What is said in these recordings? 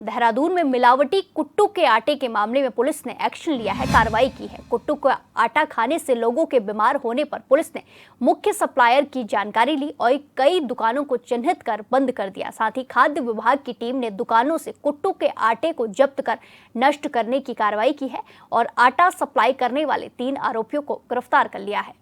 देहरादून में मिलावटी कुट्टू के आटे के मामले में पुलिस ने एक्शन लिया है, कार्रवाई की है। कुट्टू का आटा खाने से लोगों के बीमार होने पर पुलिस ने मुख्य सप्लायर की जानकारी ली और कई दुकानों को चिन्हित कर बंद कर दिया। साथ ही खाद्य विभाग की टीम ने दुकानों से कुट्टू के आटे को जब्त कर नष्ट करने की कार्रवाई की है और आटा सप्लाई करने वाले 3 आरोपियों को गिरफ्तार कर लिया है।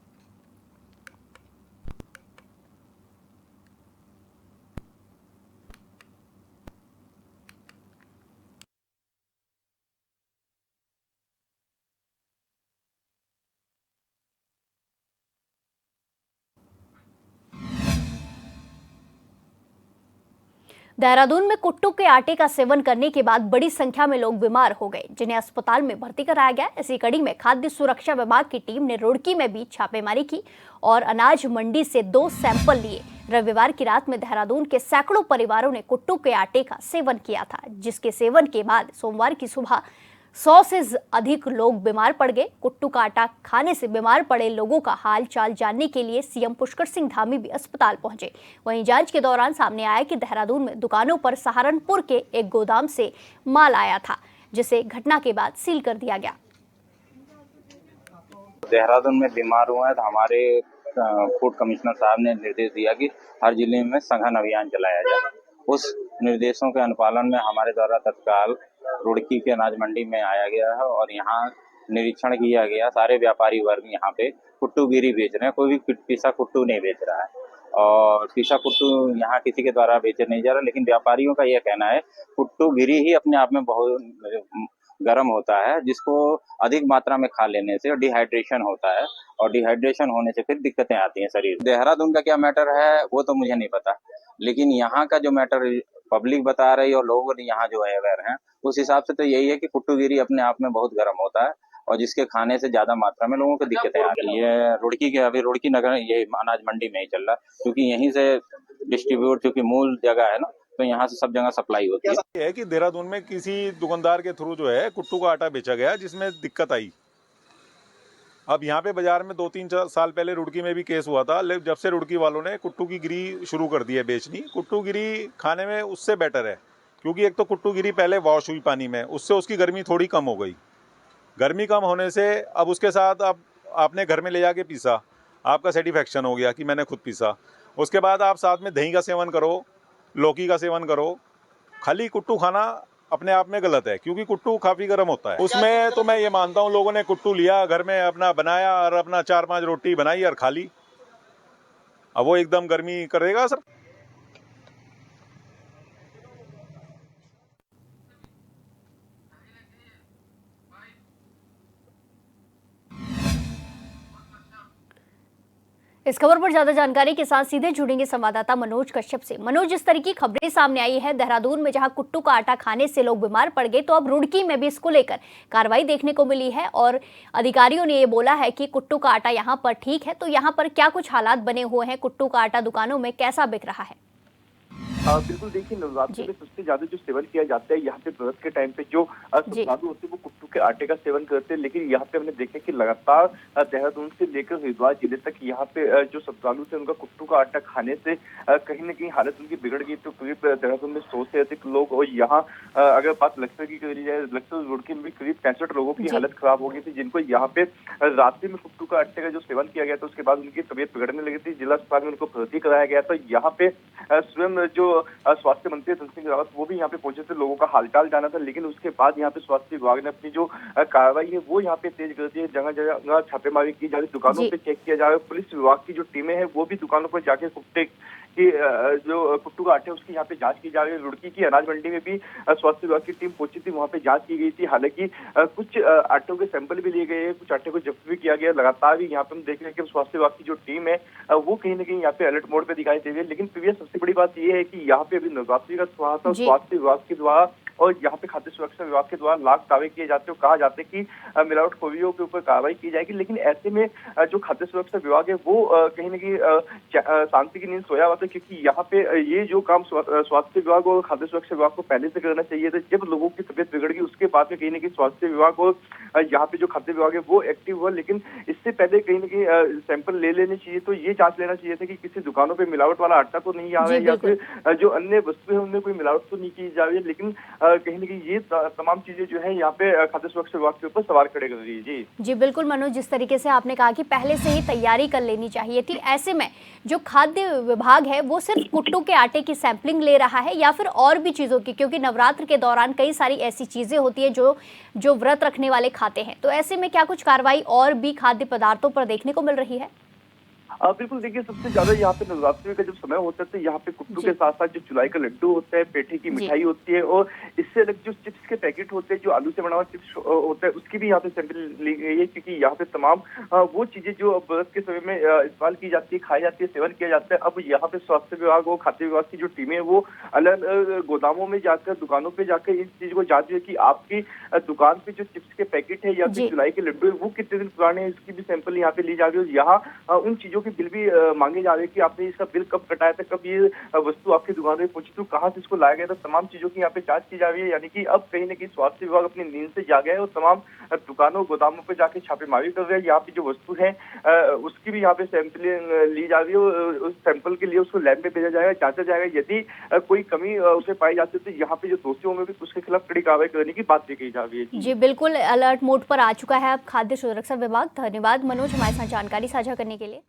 देहरादून में कुट्टू के आटे का सेवन करने के बाद बड़ी संख्या में लोग बीमार हो गए, जिन्हें अस्पताल में भर्ती कराया गया। इसी कड़ी में खाद्य सुरक्षा विभाग की टीम ने रुड़की में भी छापेमारी की और अनाज मंडी से 2 सैंपल लिए। रविवार की रात में देहरादून के सैकड़ों परिवारों ने कुट्टू के आटे का सेवन किया था, जिसके सेवन के बाद सोमवार की सुबह 100 से अधिक लोग बीमार पड़ गए। कुट्टू का आटा खाने से बीमार पड़े लोगों का हाल चाल जानने के लिए सीएम पुष्कर सिंह धामी भी अस्पताल पहुंचे। वहीं जांच के दौरान सामने आया कि देहरादून में दुकानों पर सहारनपुर के एक गोदाम से माल आया था, जिसे घटना के बाद सील कर दिया गया। देहरादून में बीमार हुए हैं तो हमारे फूड कमिश्नर साहब ने निर्देश दिया कि हर जिले में सघन अभियान चलाया जाए। उस निर्देशों के अनुपालन में हमारे द्वारा तत्काल रुड़की के अनाज मंडी में आया गया है और यहाँ निरीक्षण किया गया। सारे व्यापारी वर्ग यहाँ पे कुट्टूगिरी बेच रहे हैं, कोई भी पीसा कुट्टू नहीं बेच रहा है और पीसा कुट्टू यहाँ किसी के द्वारा बेचे नहीं जा रहा। लेकिन व्यापारियों का यह कहना है कुट्टूगिरी ही अपने आप में बहुत गर्म होता है, जिसको अधिक मात्रा में खा लेने से डिहाइड्रेशन होता है और डिहाइड्रेशन होने से फिर दिक्कतें आती हैं शरीर। देहरादून का क्या मैटर है वो तो मुझे नहीं पता, लेकिन यहाँ का जो मैटर पब्लिक बता रही है और लोग यहाँ जो है अवेयर हैं, उस हिसाब से तो यही है कि कुट्टूगिरी अपने आप में बहुत गर्म होता है और जिसके खाने से ज्यादा मात्रा में लोगों को दिक्कतें आ रही है। रुड़की के अभी रुड़की नगर ये अनाज मंडी में ही चल रहा है, क्योंकि यहीं से डिस्ट्रीब्यूट, क्योंकि मूल जगह है ना, तो यहाँ से सब जगह सप्लाई होती है। कि देहरादून में किसी दुकानदार के थ्रू जो है कुट्टू का आटा बेचा गया, जिसमें दिक्कत आई। अब यहाँ पे बाजार में 2-3 साल पहले रुड़की में भी केस हुआ था, लेकिन जब से रुड़की वालों ने कुट्टू की गिरी शुरू कर दी है बेचनी। कुट्टू गिरी खाने में उससे बेटर है, क्योंकि एक तो कुट्टू गिरी पहले वॉश हुई पानी में, उससे उसकी गर्मी थोड़ी कम हो गई। गर्मी कम होने से अब उसके साथ अब आपने घर में ले जाके पीसा, आपका सेटिस्फैक्शन हो गया कि मैंने खुद पीसा। उसके बाद आप साथ में दही का सेवन करो, लौकी का सेवन करो। खाली कुट्टू खाना अपने आप में गलत है, क्योंकि कुट्टू काफी गर्म होता है। उसमें तो मैं ये मानता हूँ लोगों ने कुट्टू लिया, घर में अपना बनाया और अपना 4-5 रोटी बनाई और खा ली। अब वो एकदम गर्मी करेगा सर। इस खबर पर ज्यादा जानकारी के साथ सीधे जुड़ेंगे संवाददाता मनोज कश्यप से। मनोज, जिस तरह की खबरें सामने आई है देहरादून में, जहां कुट्टू का आटा खाने से लोग बीमार पड़ गए, तो अब रुड़की में भी इसको लेकर कार्रवाई देखने को मिली है और अधिकारियों ने ये बोला है कि कुट्टू का आटा यहां पर ठीक है। तो यहां पर क्या कुछ हालात बने हुए हैं, कुट्टू का आटा दुकानों में कैसा बिक रहा है? बिल्कुल, देखिए नवरात्रि में सबसे ज्यादा जो सेवन किया जाता है यहाँ पे व्रत के टाइम पे जो श्रद्धालु होते हैं वो कुट्टू के आटे का सेवन करते हैं। लेकिन यहाँ पे हमने देखा कि लगातार देहरादून से लेकर हरिद्वार जिले तक यहाँ पे जो श्रद्धालु थे उनका कुट्टू का आटा खाने से कहीं न कहीं हालत उनकी बिगड़ गई। तो करीब देहरादून में 100 से अधिक लोग, और यहाँ अगर बात लक्सर की करी जाए, लक्सर रुड़की में भी करीब 65 लोगों की हालत खराब हो गई थी, जिनको यहाँ पे रात्रि में कुट्टू का आटे का जो सेवन किया गया था उसके बाद उनकी तबीयत बिगड़ने लगी थी। जिला अस्पताल में उनको भर्ती कराया गया था। यहाँ पे स्वयं जो स्वास्थ्य मंत्री धन सिंह रावत वो भी यहाँ पे पहुंचे थे, लोगों का हालचाल जाना था। लेकिन उसके बाद यहाँ पे स्वास्थ्य विभाग ने अपनी जो कार्रवाई है वो यहाँ पे तेज कर दी है। जगह जगह छापेमारी की जा रही, दुकानों पे चेक किया जा रहा है। पुलिस विभाग की जो टीमें हैं वो भी दुकानों पर जाके कुट्टे की जो कुट्टू का आटे उसकी यहाँ पे जांच की जा रही है। रुड़की की अनाज मंडी में भी स्वास्थ्य विभाग की टीम पहुंची थी, वहाँ पे जांच की गई थी। हालांकि कुछ आटों के सैंपल भी लिए गए हैं, कुछ आटे को जब्त भी किया गया। लगातार भी यहाँ पे हम देख रहे हैं कि स्वास्थ्य विभाग की जो टीम है वो कहीं ना कहीं यहाँ पे अलर्ट मोड पे दिखाई दे रही है। लेकिन प्रिया सबसे बड़ी बात यह है कि यहाँ पे अभी नवरात्रि का त्योहार था, स्वास्थ्य विभाग के द्वारा और यहाँ पे खाद्य सुरक्षा विभाग के द्वारा लाख दावे किए जाते हैं। कहा जाता है कि मिलावटखोरियों के ऊपर कार्रवाई की जाएगी। लेकिन ऐसे में जो खाद्य सुरक्षा विभाग है वो कहीं न कहीं शांति की नींद सोया हुआ था, क्योंकि यहाँ पे ये जो काम स्वास्थ्य विभाग और खाद्य सुरक्षा विभाग को पहले से करना चाहिए था। जब लोगों की तबीयत बिगड़ गई उसके बाद में कहीं न कहीं स्वास्थ्य विभाग और यहाँ पे जो खाद्य विभाग है वो एक्टिव हुआ। लेकिन इससे पहले कहीं न कहीं सैंपल ले लेने चाहिए, तो ये जांच लेना चाहिए था कि किसी दुकानों पे मिलावट वाला आटा तो नहीं आ रहा है या फिर जो अन्य वस्तुएं हैं उनमें कोई मिलावट तो नहीं की जा रही है। लेकिन कहीं न कहीं ये तमाम चीजें जो है यहाँ पे खाद्य सुरक्षा विभाग के ऊपर सवाल खड़े कर रही है। जी जी बिल्कुल मनोज, जिस तरीके से आपने कहा कि पहले से ही तैयारी कर लेनी चाहिए थी, ऐसे में जो खाद्य विभाग है वो सिर्फ कुट्टू के आटे की सैंपलिंग ले रहा है या फिर और भी चीज़ों की, क्योंकि नवरात्र के दौरान कई सारी ऐसी चीज़ें होती है जो व्रत रखने वाले खाते हैं, तो ऐसे में क्या कुछ कार्रवाई और भी खाद्य पदार्थों पर देखने को मिल रही है? बिल्कुल देखिए, सबसे ज्यादा यहाँ पे नवरात्रि का जब समय होता है तो यहाँ पे कुट्टू के साथ साथ जो चुलाई का लड्डू होता है, पेठे की मिठाई होती है और इससे अलग जो चिप्स के पैकेट होते हैं, जो आलू से बना हुआ चिप्स होता है, उसकी भी यहाँ पे सैंपल ली गई है, क्योंकि यहाँ पे तमाम वो चीजें जो व्रत के समय में इस्तेमाल की जाती है, खाई जाती है, सेवन किया जाता है, अब यहाँ पे स्वास्थ्य विभाग और खाद्य विभाग की जो टीमें है वो अलग गोदामों में जाकर, दुकानों पे जाकर इस चीज को जांच है कि आपकी दुकान पे जो चिप्स के पैकेट है या फिर चुलाई के लड्डू है वो कितने दिन पुराने हैं, इसकी भी सैंपल यहाँ पे ली जा रही है। यहाँ उन चीजों के बिल भी मांगे जा रहे हैं कि आपने इसका बिल कब कटाया था, कब ये वस्तु आपकी दुकान में पहुंची, तो कहाँ से इसको लाया गया था, तमाम चीजों की यहाँ पे जांच की जा रही है। यानी कि अब कहीं न कहीं स्वास्थ्य विभाग अपनी नींद से जागा है और तमाम दुकानों गोदामों पे जाके छापेमारी कर रहे हैं। यहाँ पे जो वस्तु है उसकी भी यहाँ पे सैंपलिंग ली जा रही है, उस सैंपल के लिए उसको लैब में भेजा जाएगा, जांचा जाएगा, यदि कोई कमी उसे पाई जाती है तो यहाँ पे जो दोषी होंगे भी उसके खिलाफ कड़ी कार्रवाई करने की बात भी कही जा रही है। जी बिल्कुल, अलर्ट मोड पर आ चुका है अब खाद्य सुरक्षा विभाग। धन्यवाद मनोज हमारे साथ जानकारी साझा करने के लिए।